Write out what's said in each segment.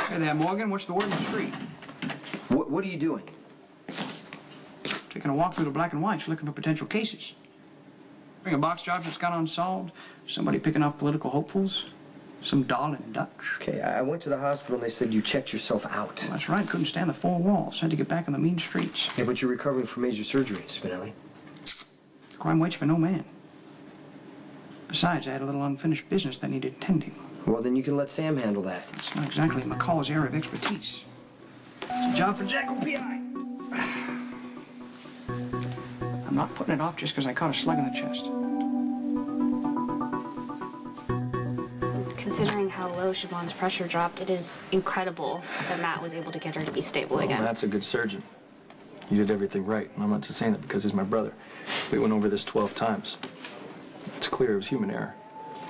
Hey there, Morgan. What's the word in the street? What are you doing? Taking a walk through the black and whites, looking for potential cases. Bring a box jobs that's gone unsolved. Somebody picking off political hopefuls. Some darling Dutch. Okay, I went to the hospital and they said you checked yourself out. Well, that's right. Couldn't stand the four walls. Had to get back on the mean streets. Yeah, but you're recovering from major surgery, Spinelli. Crime waits for no man. Besides, I had a little unfinished business that needed tending. Well, then you can let Sam handle that. It's not exactly McCall's area of expertise. It's a job for Jacko P.I. I'm not putting it off just because I caught a slug in the chest. Considering how low Siobhan's pressure dropped, it is incredible that Matt was able to get her to be stable again. Matt's a good surgeon. You did everything right. And I'm not just saying that because he's my brother. We went over this 12 times. It's clear it was human error.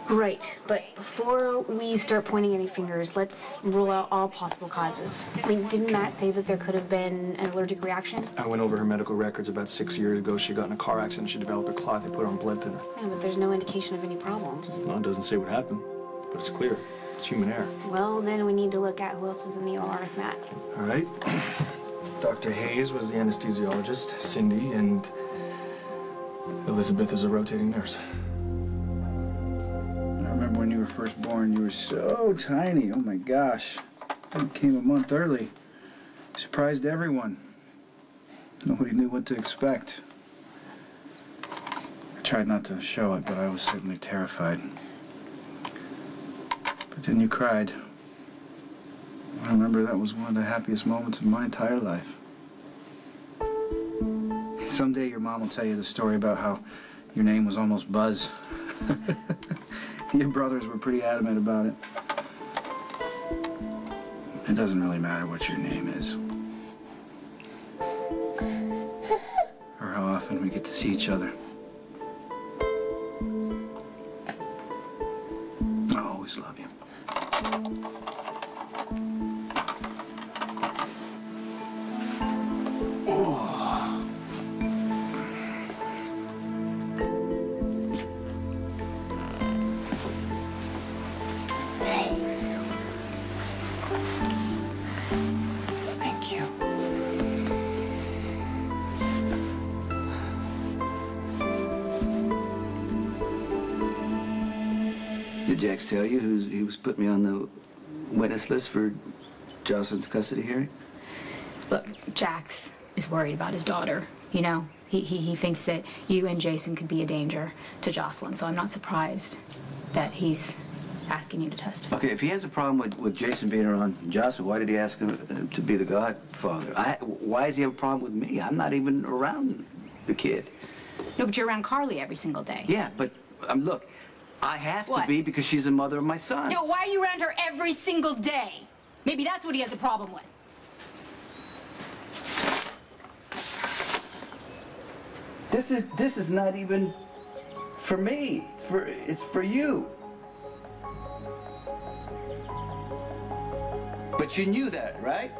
Right, but before we start pointing any fingers, let's rule out all possible causes. I mean, didn't Matt say that there could have been an allergic reaction? I went over her medical records about 6 years ago. She got in a car accident. She developed a clot. They put her on blood thinner. Yeah, but there's no indication of any problems. No, it doesn't say what happened, but it's clear. It's human error. Well, then we need to look at who else was in the OR with Matt. All right. Dr. Hayes was the anesthesiologist. Cindy and Elizabeth is a rotating nurse. I remember when you were first born, you were so tiny. Oh my gosh. You came a month early. Surprised everyone. Nobody knew what to expect. I tried not to show it, but I was certainly terrified. But then you cried. I remember that was one of the happiest moments of my entire life. Someday your mom will tell you the story about how your name was almost Buzz. Your brothers were pretty adamant about it. It doesn't really matter what your name is. Or how often we get to see each other. I'll always love you. Did Jax tell you he was putting me on the witness list for Jocelyn's custody hearing? Look, Jax is worried about his daughter, you know? He thinks that you and Jason could be a danger to Jocelyn, so I'm not surprised that he's asking you to testify. Okay, if he has a problem with Jason being around Jocelyn, why did he ask him to be the godfather? Why does he have a problem with me? I'm not even around the kid. No, but you're around Carly every single day. Yeah, but look, I have What? to be because she's the mother of my sons. No, why are you around her every single day? Maybe that's what he has a problem with. This is not even for me. It's for you. But you knew that, right?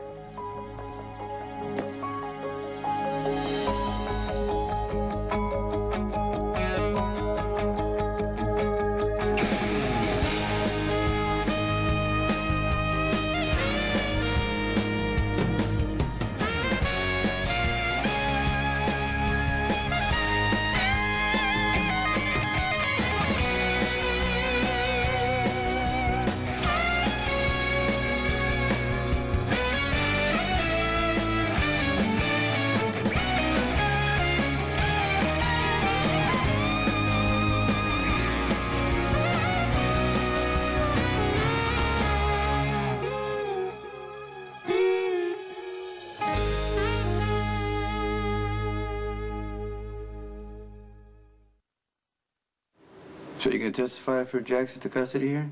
So you're going to testify for Jax at the custody hearing?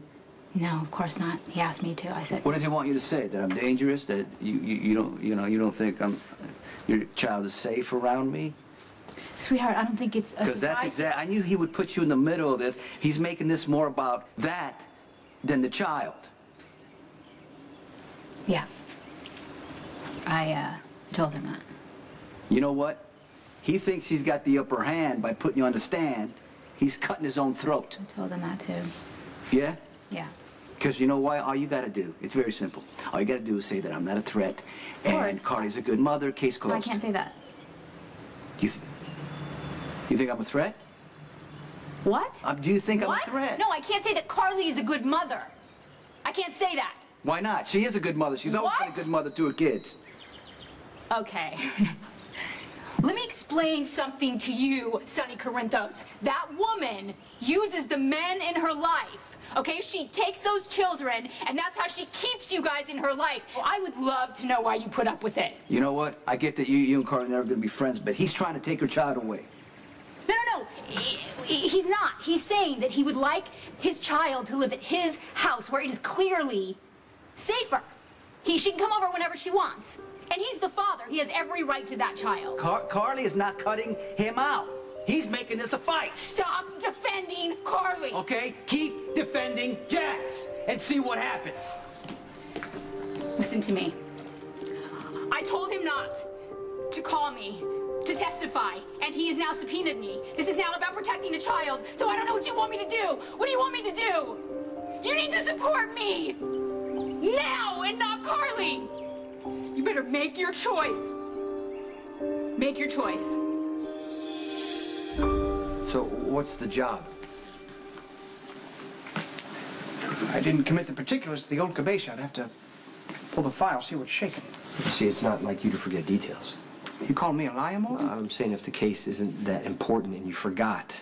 No, of course not. He asked me to. I said... What does he want you to say? That I'm dangerous? That you don't think your child is safe around me? Sweetheart, I don't think it's a surprise. Because that's exactly... I knew he would put you in the middle of this. He's making this more about that than the child. Yeah. I told him that. You know what? He thinks he's got the upper hand by putting you on the stand. He's cutting his own throat. I told him that too. Yeah? Yeah. Because you know why? All you gotta do, it's very simple. All you gotta do is say that I'm not a threat, and Carly's a good mother, case No, I closed. can't say that. You think I'm a threat? What? Do you think What? I'm a threat? No, I can't say that Carly is a good mother. I can't say that. Why not? She is a good mother. She's always been a What? good mother to her kids. Okay. Let me explain something to you, Sonny Corinthos. That woman uses the men in her life, okay? She takes those children, and that's how she keeps you guys in her life. Well, I would love to know why you put up with it. You know what? I get that you and Carly are never gonna be friends, but he's trying to take her child away. No. He's not. He's saying that he would like his child to live at his house where it is clearly safer. She can come over whenever she wants. And he's the father. He has every right to that child. Carly is not cutting him out. He's making this a fight. Stop defending Carly. Okay? Keep defending Jax and see what happens. Listen to me. I told him not to call me, to testify, and he has now subpoenaed me. This is now about protecting a child, so I don't know what you want me to do. What do you want me to do? You need to support me! Now, and not Carly! You better make your choice. Make your choice. So what's the job? I didn't commit the particulars to the old cabeza. I'd have to pull the file, see what's shaking. See, it's not like you to forget details. You call me a liar, Morgan? I'm saying if the case isn't that important and you forgot,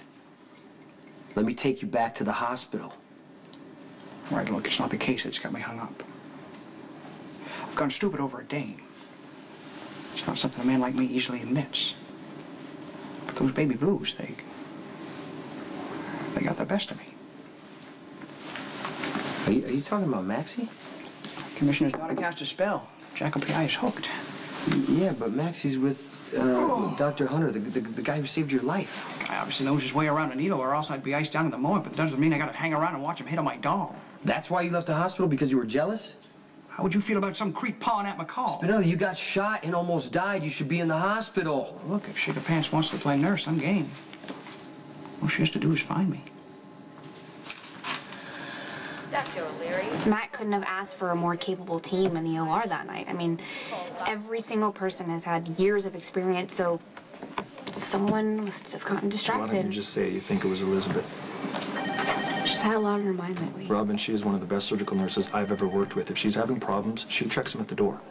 let me take you back to the hospital. Right, look, it's not the case that's got me hung up. I've gone stupid over a dame. It's not something a man like me easily admits. But those baby blues, they got the best of me. Are you talking about Maxie? Commissioner's daughter cast a spell. Jackal P.I. is hooked. Yeah, but Maxie's with Dr. Hunter, the guy who saved your life. Guy obviously knows his way around a needle, or else I'd be iced down in the moment, but that doesn't mean I gotta hang around and watch him hit on my doll. That's why you left the hospital? Because you were jealous? How would you feel about some creep pawing at McCall? Spinelli, you got shot and almost died. You should be in the hospital. Look, if Sugar Pants wants to play nurse, I'm game. All she has to do is find me. Dr. O'Leary. Matt couldn't have asked for a more capable team in the OR that night. I mean, every single person has had years of experience, so someone must have gotten Why distracted. don't you just say it? You think it was Elizabeth? She's had a lot on her mind lately. Robin, she is one of the best surgical nurses I've ever worked with. If she's having problems, she checks them at the door.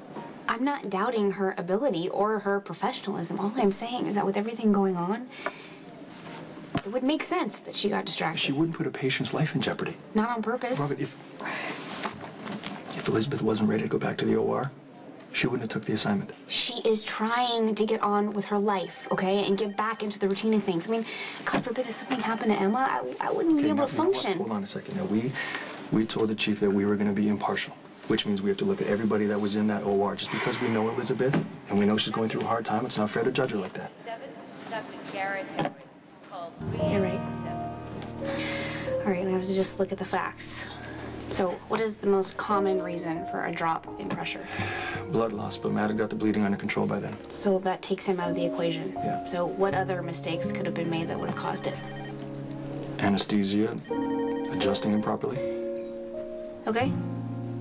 I'm not doubting her ability or her professionalism. All I'm saying is that with everything going on, it would make sense that she got distracted. She wouldn't put a patient's life in jeopardy. Not on purpose. Robin, if Elizabeth wasn't ready to go back to the OR, she wouldn't have took the assignment. She is trying to get on with her life, okay, and get back into the routine of things. I mean, God forbid if something happened to Emma, I wouldn't even be able to function. Hold on a second. Now, we told the chief that we were going to be impartial, which means we have to look at everybody that was in that OR. Just because we know Elizabeth and we know she's going through a hard time, it's not fair to judge her like that. You're right. All right, we have to just look at the facts. So, what is the most common reason for a drop in pressure? Blood loss, but Matt had got the bleeding under control by then. So that takes him out of the equation. Yeah. So what other mistakes could have been made that would have caused it? Anesthesia, adjusting improperly. Okay,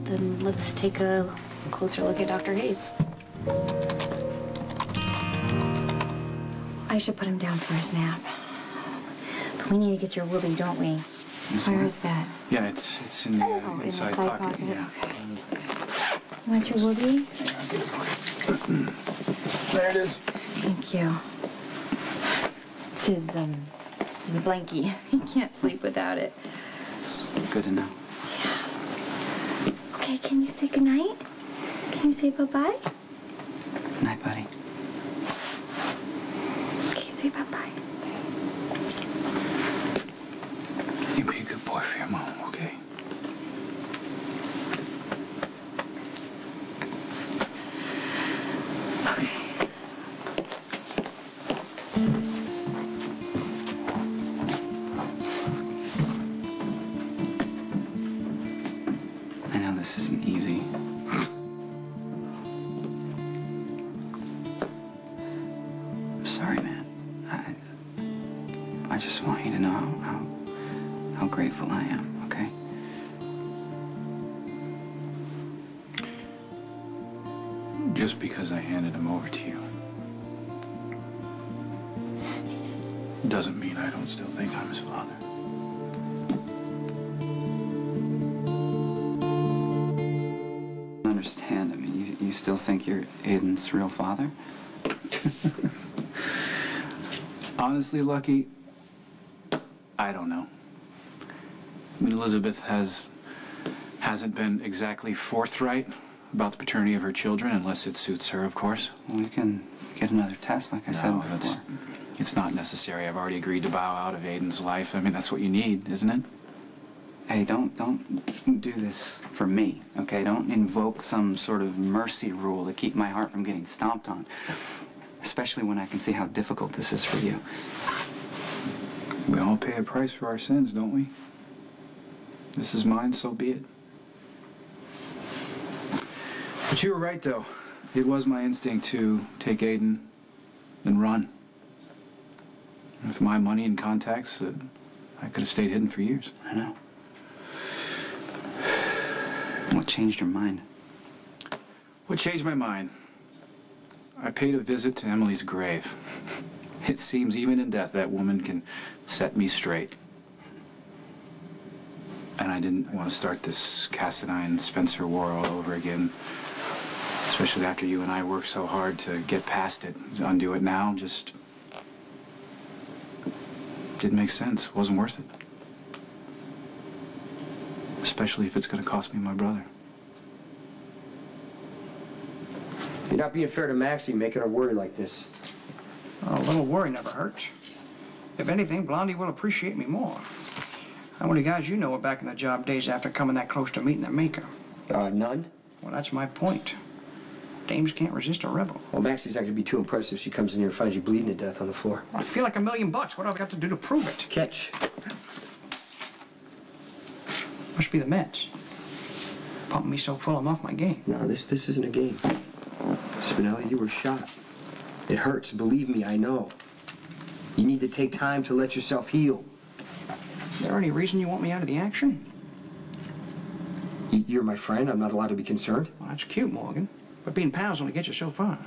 then let's take a closer look at Dr. Hayes. I should put him down for his nap. But we need to get your Willie, don't we? Where is that? Yeah, it's in the Oh, in the inside side pocket. Yeah. Okay. You want your Willie? There it is. Thank you. It's his blankie. He can't sleep without it. It's good to know. Okay, can you say goodnight? Can you say bye-bye? Night, buddy. Can you say bye-bye? You be a good boy for your mom, okay? I know this isn't easy. I'm sorry, man. I just want you to know how grateful I am, okay? just because I handed him over to you doesn't mean I don't still think I'm his father. I don't understand. I mean, you still think you're Aiden's real father? Honestly, Lucky, I don't know. I mean, Elizabeth hasn't been exactly forthright about the paternity of her children, unless it suits her, of course. Well, we can get another test, like I said No, before. it's not necessary. I've already agreed to bow out of Aiden's life. I mean, that's what you need, isn't it? Hey, don't do this for me, okay? Don't invoke some sort of mercy rule to keep my heart from getting stomped on. Especially when I can see how difficult this is for you. We all pay a price for our sins, don't we? This is mine, so be it. But you were right, though. It was my instinct to take Aiden and run. With my money and contacts, I could have stayed hidden for years. I know. What changed your mind? What changed my mind? I paid a visit to Emily's grave. It seems even in death that woman can set me straight. And I didn't want to start this Cassadine-Spencer war all over again. Especially after you and I worked so hard to get past it. Undo it now just didn't make sense. Wasn't worth it. Especially if it's going to cost me my brother. You're not being fair to Maxie, making her worry like this. Oh, a little worry never hurts. If anything, Blondie will appreciate me more. How many guys you know are back in the job days after coming that close to meeting their maker? None? Well, that's my point. Dames can't resist a rebel. Well, Maxie's not going to be too impressed if she comes in here and finds you bleeding to death on the floor. I feel like $1,000,000. What have I got to do to prove it? Catch. Must be the meds. Pumping me so full I'm off my game. No, this isn't a game. Spinelli, you were shot. It hurts, believe me, I know. You need to take time to let yourself heal. Is there any reason you want me out of the action? You're my friend. I'm not allowed to be concerned. Well, that's cute, Morgan. But being pals only gets you so far.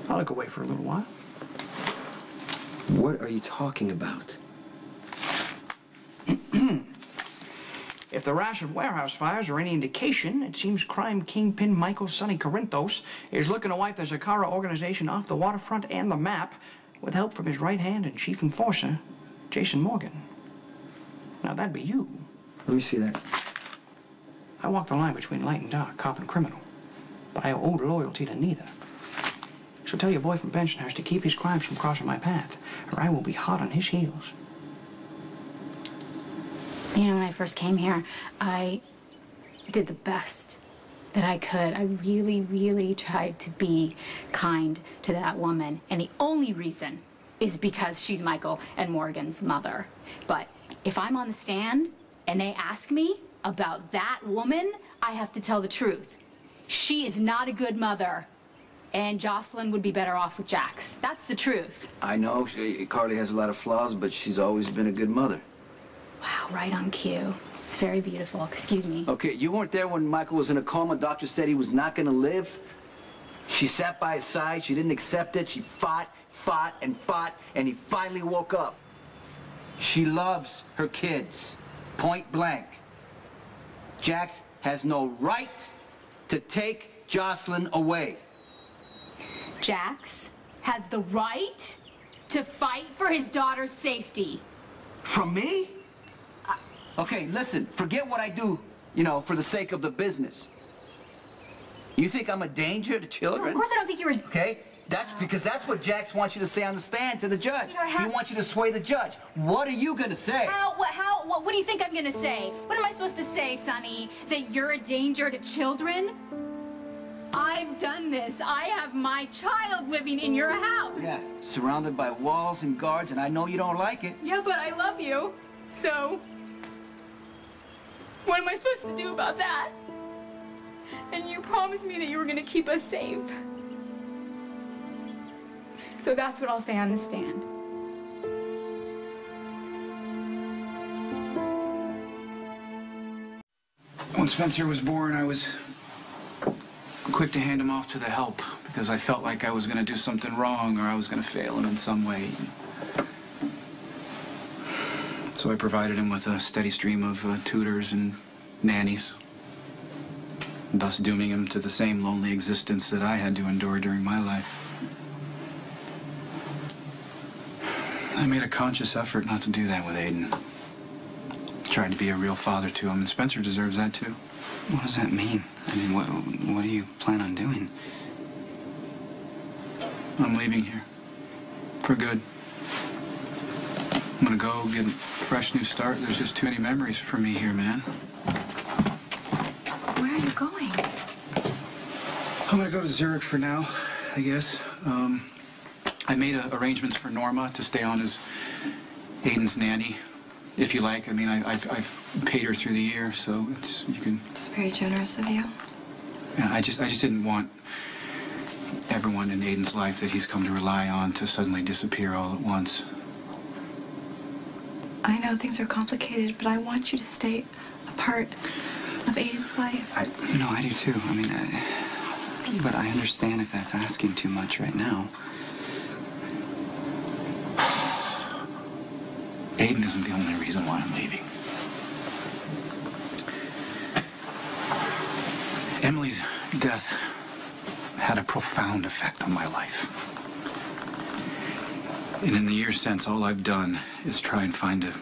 I'll look away for a little while. What are you talking about? If the rash of warehouse fires are any indication, it seems crime kingpin Michael Sonny Corinthos is looking to wipe the Zakara organization off the waterfront and the map with help from his right hand and chief enforcer, Jason Morgan. Now, that'd be you. Let me see that. I walk the line between light and dark, cop and criminal. But I owe loyalty to neither. So tell your boy from Bensonhurst to keep his crimes from crossing my path, or I will be hot on his heels. You know, when I first came here, I did the best that I could. I really, really tried to be kind to that woman. And the only reason is because she's Michael and Morgan's mother. But if I'm on the stand and they ask me about that woman, I have to tell the truth. She is not a good mother. And Jocelyn would be better off with Jax. That's the truth. I know Carly has a lot of flaws, but she's always been a good mother. Wow, right on cue. It's very beautiful. Excuse me. Okay, you weren't there when Michael was in a coma. Doctor said he was not going to live. She sat by his side. She didn't accept it. She fought, and he finally woke up. She loves her kids, point blank. Jax has no right to take Jocelyn away. Jax has the right to fight for his daughter's safety. From me? Okay, listen, forget what I do, you know, for the sake of the business. You think I'm a danger to children? No, of course I don't think you're a... Okay, that's because that's what Jax wants you to say on the stand to the judge. He wants you to sway the judge. What are you gonna say? What do you think I'm gonna say? What am I supposed to say, Sonny? That you're a danger to children? I've done this. I have my child living in your house. Yeah, surrounded by walls and guards, and I know you don't like it. Yeah, but I love you. So, what am I supposed to do about that? And you promised me that you were gonna keep us safe. So that's what I'll say on the stand. When Spencer was born, I was quick to hand him off to the help because I felt like I was going to do something wrong or I was going to fail him in some way. So I provided him with a steady stream of tutors and nannies, thus dooming him to the same lonely existence that I had to endure during my life. I made a conscious effort not to do that with Aiden. Tried to be a real father to him, and Spencer deserves that too. What does that mean? I mean, what do you plan on doing? I'm leaving here. For good. I'm gonna go get a fresh new start. There's just too many memories for me here, man. Where are you going? I'm gonna go to Zurich for now, I guess. I made arrangements for Norma to stay on as Aiden's nanny, if you like. I mean, I've paid her through the year, so you can. It's very generous of you. Yeah, I just didn't want everyone in Aiden's life that he's come to rely on to suddenly disappear all at once. I know things are complicated, but I want you to stay a part of Aiden's life. No, I do too. I mean, but I understand if that's asking too much right now. Aiden isn't the only reason why I'm leaving. Emily's death had a profound effect on my life. And in the years since, all I've done is try and find a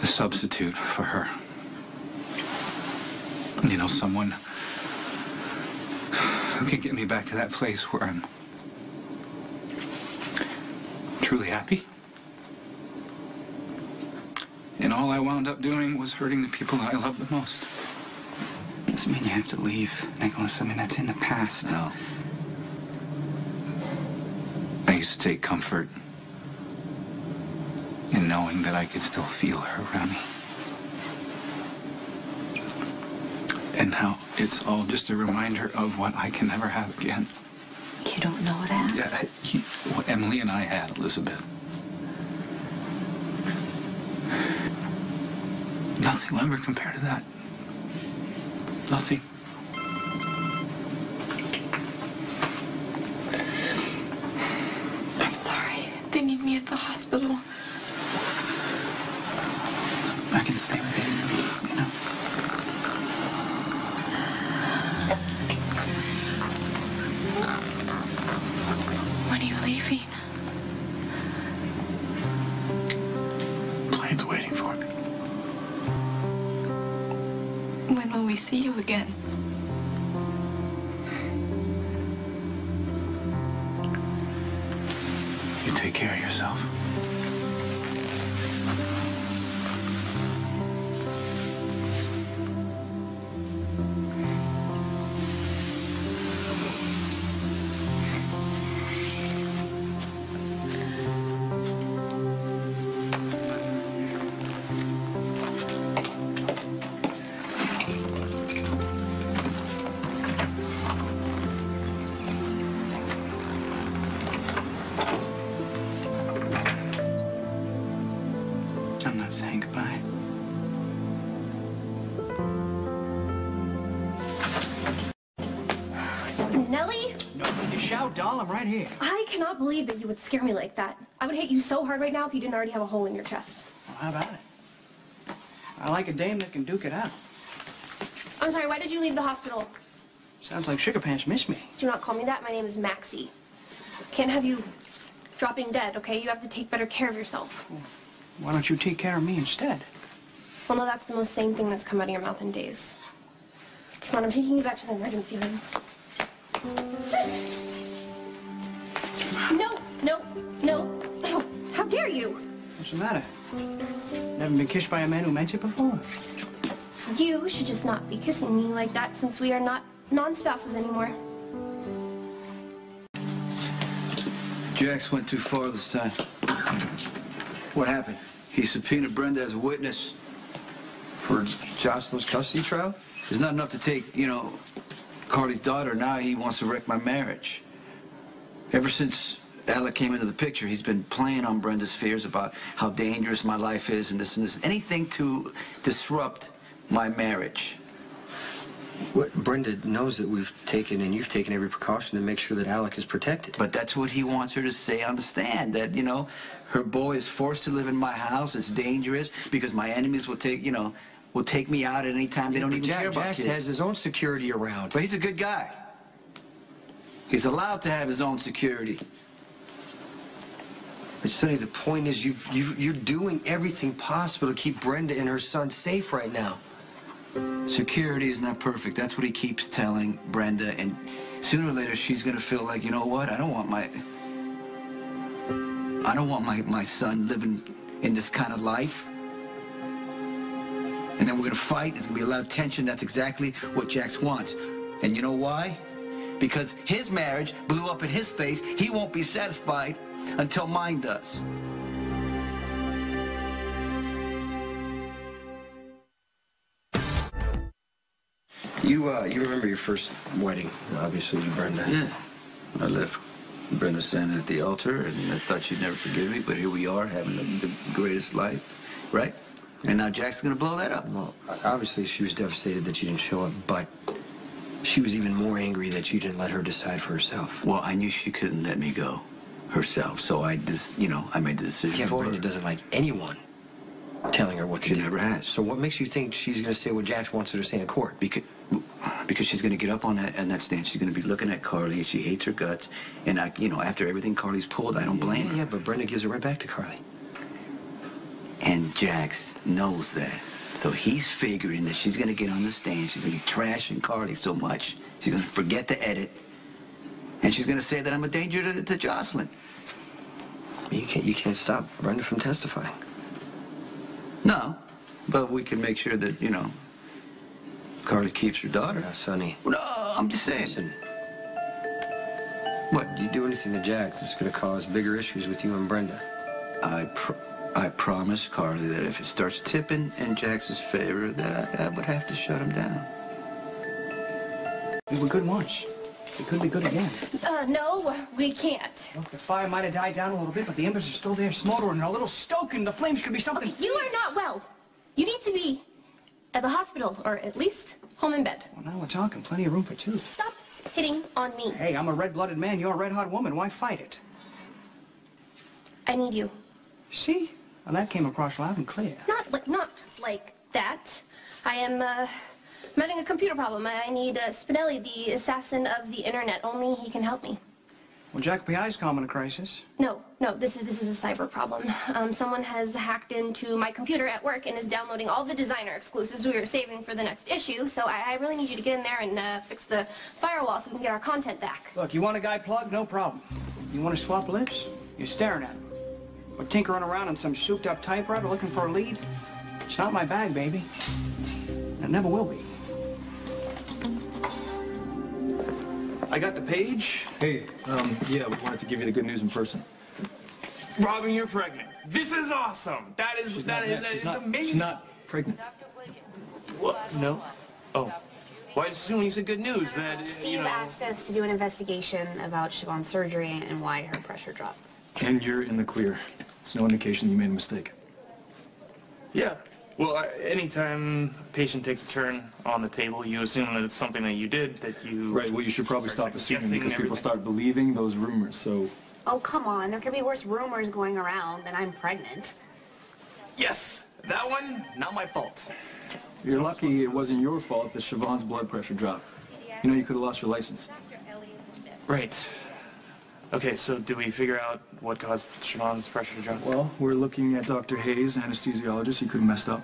substitute for her. You know, someone who can get me back to that place where I'm truly happy. And all I wound up doing was hurting the people that I love the most. Doesn't mean you have to leave, Nicholas. I mean, that's in the past. No. I used to take comfort in knowing that I could still feel her around me. And now it's all just a reminder of what I can never have again. You don't know that? Yeah, what Emily and I had, Elizabeth. Nothing will ever compare to that. Nothing. I'm sorry. They need me at the hospital. I can stay with you, you know. When are you leaving? Plane's waiting for me. When will we see you again? You take care of yourself. I'm not saying goodbye. Nellie? No, you shout, doll. I'm right here. I cannot believe that you would scare me like that. I would hit you so hard right now if you didn't already have a hole in your chest. Well, how about it? I like a dame that can duke it out. I'm sorry, why did you leave the hospital? Sounds like Sugar Pants missed me. Do not call me that. My name is Maxie. Can't have you dropping dead, okay? You have to take better care of yourself. Why don't you take care of me instead? Well, no, that's the most sane thing that's come out of your mouth in days. Come on, I'm taking you back to the emergency room. No, no, no. Oh, how dare you? What's the matter? Never been kissed by a man who meant it before? You should just not be kissing me like that since we are not non-spouses anymore. Jax went too far this time. What happened? He subpoenaed Brenda as a witness. For Jocelyn's custody trial? It's not enough to take, you know, Carly's daughter. Now he wants to wreck my marriage. Ever since Alec came into the picture, he's been playing on Brenda's fears about how dangerous my life is and this and this. Anything to disrupt my marriage. Brenda knows that we've taken and you've taken every precaution to make sure that Alec is protected. But that's what he wants her to say on the stand, that, you know, her boy is forced to live in my house. It's dangerous because my enemies will take, you know, will take me out at any time. They don't even care about Jax kids. has his own security around. But he's a good guy. He's allowed to have his own security. But Sonny, the point is you're doing everything possible to keep Brenda and her son safe right now. Security is not perfect. That's what he keeps telling Brenda. And sooner or later, she's going to feel like, you know what? I don't want my son living in this kind of life. And then we're going to fight. There's going to be a lot of tension. That's exactly what Jax wants. And you know why? Because his marriage blew up in his face. He won't be satisfied until mine does. You remember your first wedding, obviously, with Brenda. Yeah. I left Brenda standing at the altar, and I thought she'd never forgive me, but here we are having the greatest life, right? And now Jack's going to blow that up. Well, obviously she was devastated that you didn't show up, but she was even more angry that you didn't let her decide for herself. Well, I knew she couldn't let me go herself, so I made the decision for her. Brenda doesn't like anyone telling her what to do. She never has. So what makes you think she's going to say what Jax wants her to say in court? Because she's going to get up on that stand. She's going to be looking at Carly, and she hates her guts. And after everything Carly's pulled, I don't blame her. Yeah, but Brenda gives it right back to Carly. And Jax knows that. So he's figuring that she's going to get on the stand. She's going to be trashing Carly so much. She's going to forget to edit. And she's going to say that I'm a danger to Jocelyn. You can't stop Brenda from testifying. No, but we can make sure that, Carly keeps her daughter. Now, Sonny. No, I'm just saying. Listen. What? You do anything to Jax that's going to cause bigger issues with you and Brenda. I promised Carly that if it starts tipping in Jax's favor, that I would have to shut him down. We were good once. We could be good again. No, we can't. Look, the fire might have died down a little bit, but the embers are still there smoldering and a little stoking. The flames could be something... Okay, you are not well. You need to be at the hospital, or at least home in bed. Well, now we're talking. Plenty of room for two. Stop hitting on me. Hey, I'm a red-blooded man. You're a red-hot woman. Why fight it? I need you. See? Well, that came across loud and clear. Not like that. I'm having a computer problem. I need Spinelli, the assassin of the internet. Only he can help me. Well, Jack PI's calming a crisis. No, this is a cyber problem. Someone has hacked into my computer at work and is downloading all the designer exclusives we were saving for the next issue, so I really need you to get in there and fix the firewall so we can get our content back. Look, you want a guy plugged? No problem. You want to swap lips? You're staring at him. We're tinkering around on some souped-up typewriter looking for a lead. It's not my bag, baby. And it never will be. I got the page. Hey, yeah, we wanted to give you the good news in person. Robin, you're pregnant. This is awesome. That is amazing. She's not pregnant. What? No? Oh. Well, I assume when you said good news that, Steve asked us to do an investigation about Siobhan's surgery and why her pressure dropped. And you're in the clear. It's no indication you made a mistake. Yeah. Well, anytime a patient takes a turn on the table, you assume that it's something that you did, that you... Right, well, you should probably stop assuming because people start believing those rumors, so... Oh, come on. There could be worse rumors going around than I'm pregnant. Yes, that one, not my fault. You're lucky it wasn't your fault that Siobhan's blood pressure dropped. You know, you could have lost your license. Right. Okay, so do we figure out what caused Siobhan's pressure to drop? Well, we're looking at Dr. Hayes, anesthesiologist. He could have messed up.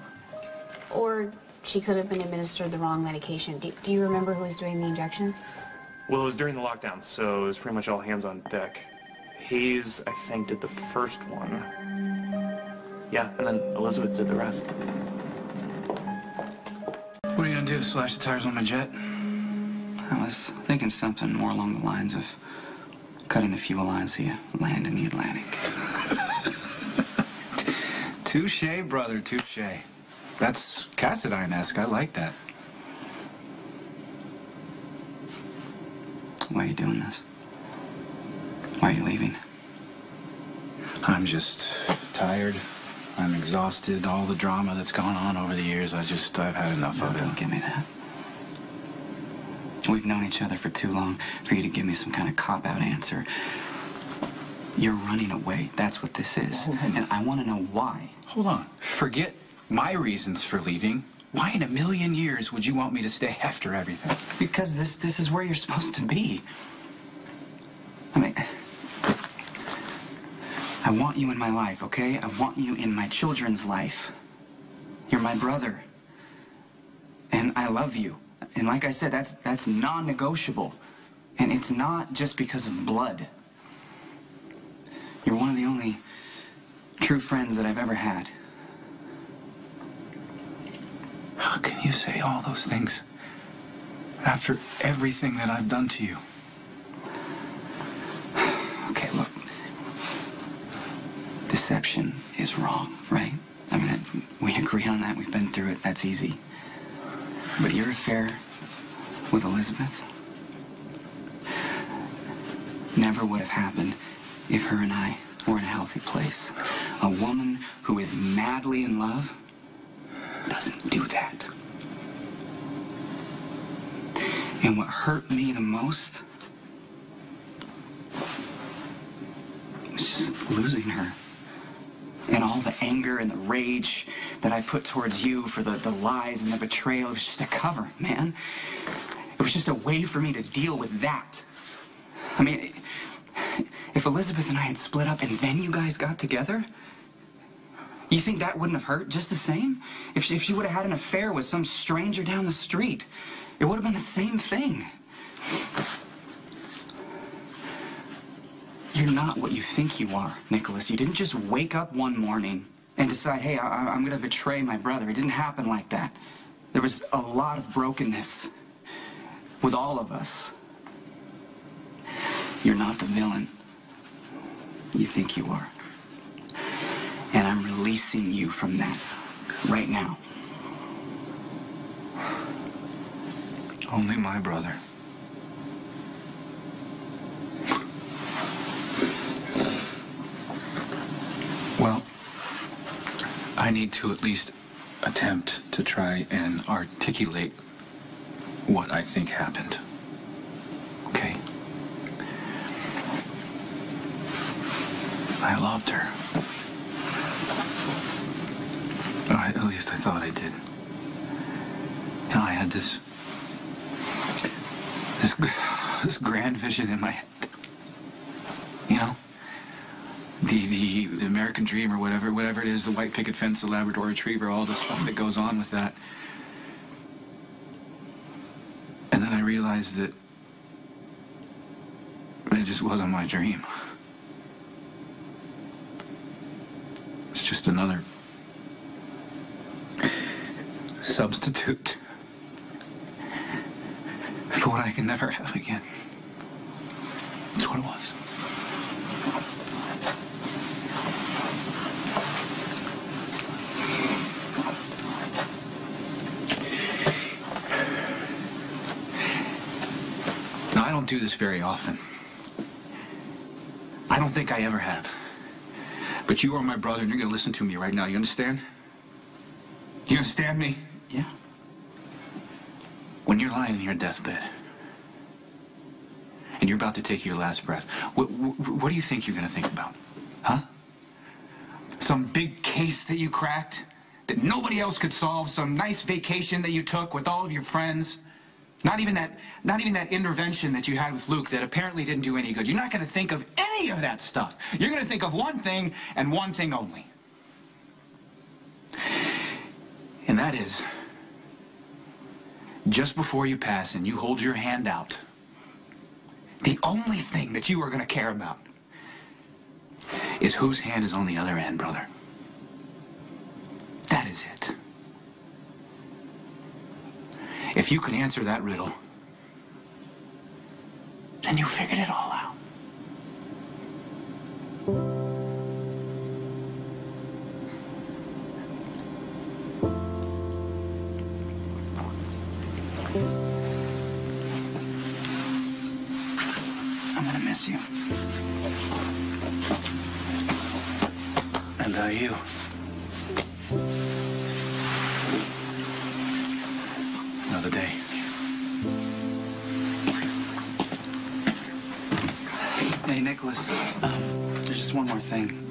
Or she could have been administered the wrong medication. Do you remember who was doing the injections? Well, it was during the lockdown, so it was pretty much all hands on deck. Hayes, I think, did the first one. Yeah, and then Elizabeth did the rest. What are you gonna do, slash the tires on my jet? I was thinking something more along the lines of cutting the fuel line so you land in the Atlantic. Touche, brother, touche. That's Cassadine-esque. I like that. Why are you doing this? Why are you leaving? I'm just tired. I'm exhausted. All the drama that's gone on over the years, I've had enough of it. Don't give me that. We've known each other for too long for you to give me some kind of cop-out answer. You're running away. That's what this is. And I want to know why. Hold on. Forget my reasons for leaving. Why in a million years would you want me to stay after everything? Because this is where you're supposed to be. I mean, I want you in my life, okay? I want you in my children's life. You're my brother. And I love you. And like I said, that's non-negotiable. And it's not just because of blood. You're one of the only true friends that I've ever had. How can you say all those things after everything that I've done to you? Okay, look. Deception is wrong, right? I mean, we agree on that. We've been through it. That's easy. But your affair with Elizabeth never would have happened if her and I were in a healthy place. A woman who is madly in love doesn't do that. And what hurt me the most was just losing her. And all the anger and the rage that I put towards you for the lies and the betrayal, it was just a cover, man. It was just a way for me to deal with that. I mean, if Elizabeth and I had split up and then you guys got together, you think that wouldn't have hurt just the same? If she would have had an affair with some stranger down the street, it would have been the same thing. You're not what you think you are, Nicholas. You didn't just wake up one morning and decide, hey, I'm going to betray my brother. It didn't happen like that. There was a lot of brokenness with all of us. You're not the villain you think you are. And I'm releasing you from that right now. Only my brother. Well, I need to at least attempt to try and articulate what I think happened. Okay? I loved her. At least I thought I did. You know, I had this grand vision in my head. You know? The American dream or whatever it is, the white picket fence, the Labrador Retriever, all the stuff that goes on with that. And then I realized that it just wasn't my dream. It's just another substitute for what I can never have again. That's what it was. Now, I don't do this very often. I don't think I ever have. But you are my brother, and you're going to listen to me right now. You understand? You understand me? Yeah. When you're lying in your deathbed, and you're about to take your last breath, what do you think you're going to think about? Huh? Some big case that you cracked that nobody else could solve, some nice vacation that you took with all of your friends? Not even that intervention that you had with Luke that apparently didn't do any good. You're not going to think of any of that stuff. You're going to think of one thing and one thing only. And that is, just before you pass and you hold your hand out, the only thing that you are going to care about is whose hand is on the other end, brother. That is it. If you can answer that riddle, then you figured it all out. I'm gonna miss you. And you. Another day. Nicholas, there's just one more thing.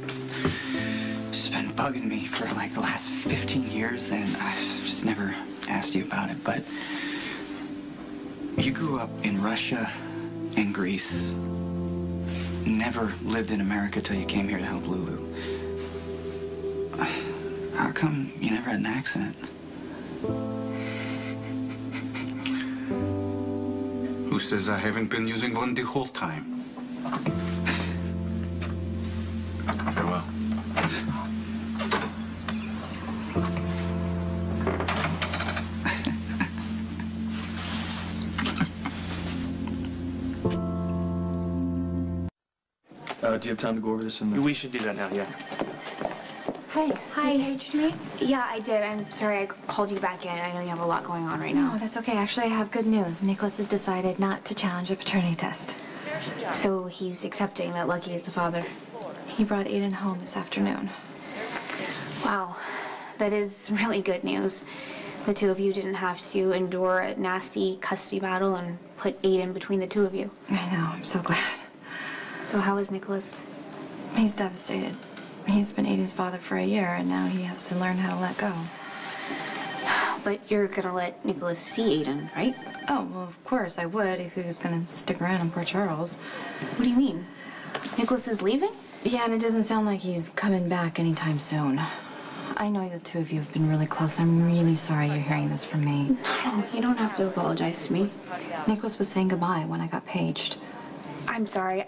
It's been bugging me for like the last 15 years, and I've just never asked you about it, but you grew up in Russia and Greece. Never lived in America till you came here to help Lulu. How come you never had an accent? Who says I haven't been using one the whole time? Farewell. Do you have time to go over this in the... We should do that now, yeah. Hey, Hi. you paged me? Yeah, I did. I'm sorry I called you back in. I know you have a lot going on right now. No, that's okay. Actually, I have good news. Nicholas has decided not to challenge the paternity test. So he's accepting that Lucky is the father. He brought Aiden home this afternoon. Wow, that is really good news. The two of you didn't have to endure a nasty custody battle and put Aiden between the two of you. I know. I'm so glad. So how is Nicholas? He's devastated. He's been Aiden's father for a year, and now he has to learn how to let go. But you're gonna let Nicholas see Aiden, right? Oh, well, of course I would if he was gonna stick around in Port Charles. What do you mean? Nicholas is leaving? Yeah, and it doesn't sound like he's coming back anytime soon. I know the two of you have been really close. I'm really sorry you're hearing this from me. No, you don't have to apologize to me. Nicholas was saying goodbye when I got paged. I'm sorry.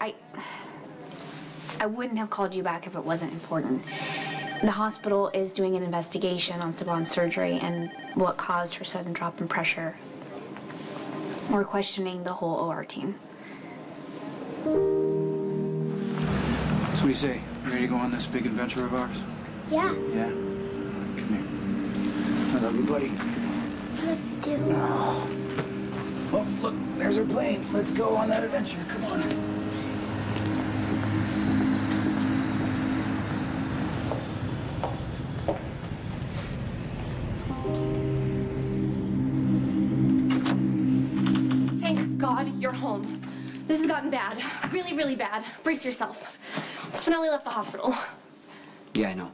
I wouldn't have called you back if it wasn't important. The hospital is doing an investigation on Saban's surgery and what caused her sudden drop in pressure. We're questioning the whole OR team. So what do you say? You ready to go on this big adventure of ours? Yeah. Yeah? Come here. I love you, buddy. What do you do? Oh, look, there's our plane. Let's go on that adventure. Come on. Thank God you're home. This has gotten bad. Really, really bad. Brace yourself. Spinelli left the hospital. Yeah, I know.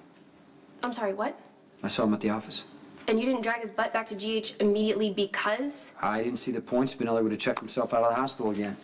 I'm sorry, what? I saw him at the office. And you didn't drag his butt back to GH immediately because? I didn't see the point. Spinelli would have checked himself out of the hospital again.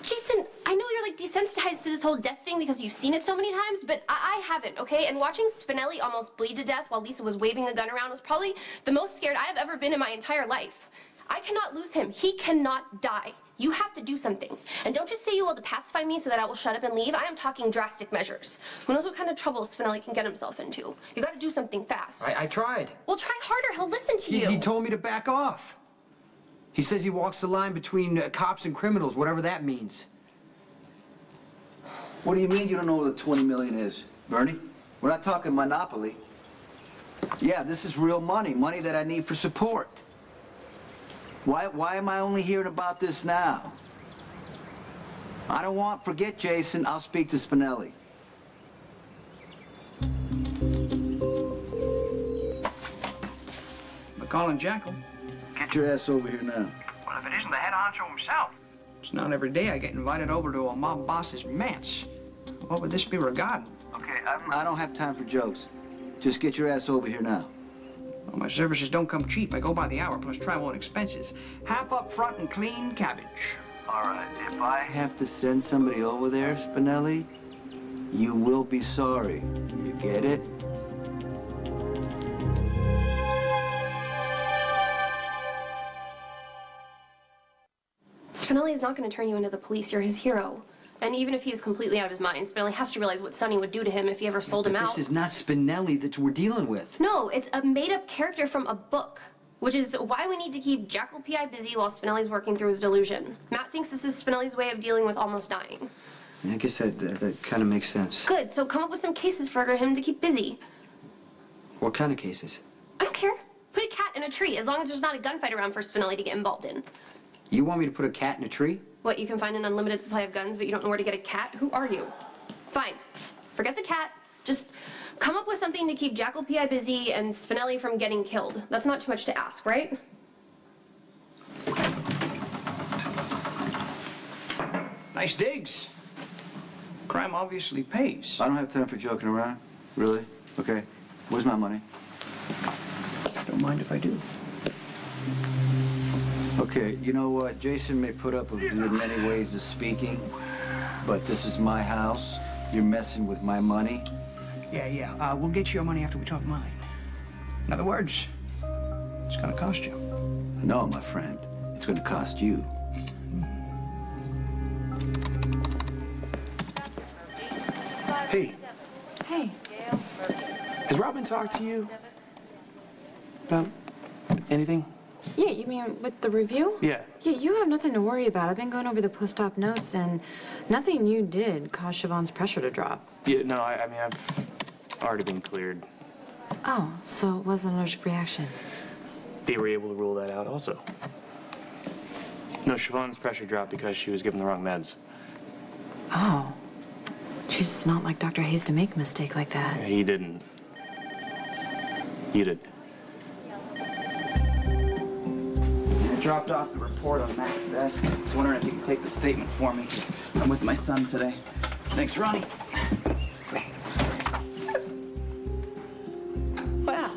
Jason, I know you're like desensitized to this whole death thing because you've seen it so many times, but I haven't, okay? And watching Spinelli almost bleed to death while Lisa was waving the gun around was probably the most scared I have ever been in my entire life. I cannot lose him. He cannot die. You have to do something. And don't just say you will to pacify me so that I will shut up and leave. I am talking drastic measures. Who knows what kind of trouble Spinelli can get himself into. You gotta do something fast. I tried. Well, try harder. He'll listen to you. He told me to back off. He says he walks the line between cops and criminals, whatever that means. What do you mean you don't know what the 20 million is, Bernie? We're not talking Monopoly. Yeah, this is real money, money that I need for support. Why am I only hearing about this now? I don't want, forget Jason, I'll speak to Spinelli. McCall Jackal. Get your ass over here now. Well, if it isn't the head honcho himself. It's not every day I get invited over to a mob boss's manse. What would this be regarding? Okay, I don't have time for jokes. Just get your ass over here now. Well, my services don't come cheap. I go by the hour plus travel and expenses. Half up front and clean cabbage. All right, if I have to send somebody over there, Spinelli, you will be sorry. You get it? Spinelli is not going to turn you into the police. You're his hero. And even if he is completely out of his mind, Spinelli has to realize what Sonny would do to him if he ever sold him out. This is not Spinelli that we're dealing with. No, it's a made-up character from a book, which is why we need to keep Jackal P.I. busy while Spinelli's working through his delusion. Matt thinks this is Spinelli's way of dealing with almost dying. I guess that kind of makes sense. Good, so come up with some cases for him to keep busy. What kind of cases? I don't care. Put a cat in a tree, as long as there's not a gunfight around for Spinelli to get involved in. You want me to put a cat in a tree? What, you can find an unlimited supply of guns, but you don't know where to get a cat? Who are you? Fine. Forget the cat. Just come up with something to keep Jackal P.I. busy and Spinelli from getting killed. That's not too much to ask, right? Nice digs. Crime obviously pays. I don't have time for joking around. Really? Okay. Where's my money? Don't mind if I do. Okay, you know what? Jason may put up with many ways of speaking, but this is my house. You're messing with my money. Yeah. We'll get you your money after we talk mine. In other words, it's gonna cost you. No, my friend. It's gonna cost you. Hey, Hey. has Robin talked to you about anything? Yeah, you mean with the review? Yeah. Yeah, you have nothing to worry about. I've been going over the post-op notes, and nothing you did caused Siobhan's pressure to drop. Yeah, no, I mean, I've already been cleared. Oh, so it was an allergic reaction. They were able to rule that out also. No, Siobhan's pressure dropped because she was given the wrong meds. Oh. Jeez, it's not like Dr. Hayes to make a mistake like that. Yeah, he didn't. You did. I dropped off the report on Mac's desk. I was wondering if you could take the statement for me, because I'm with my son today. Thanks, Ronnie. Well,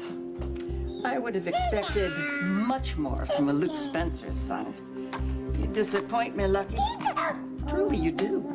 I would have expected much more from a Luke Spencer's son. You disappoint me, Lucky. Truly, you do.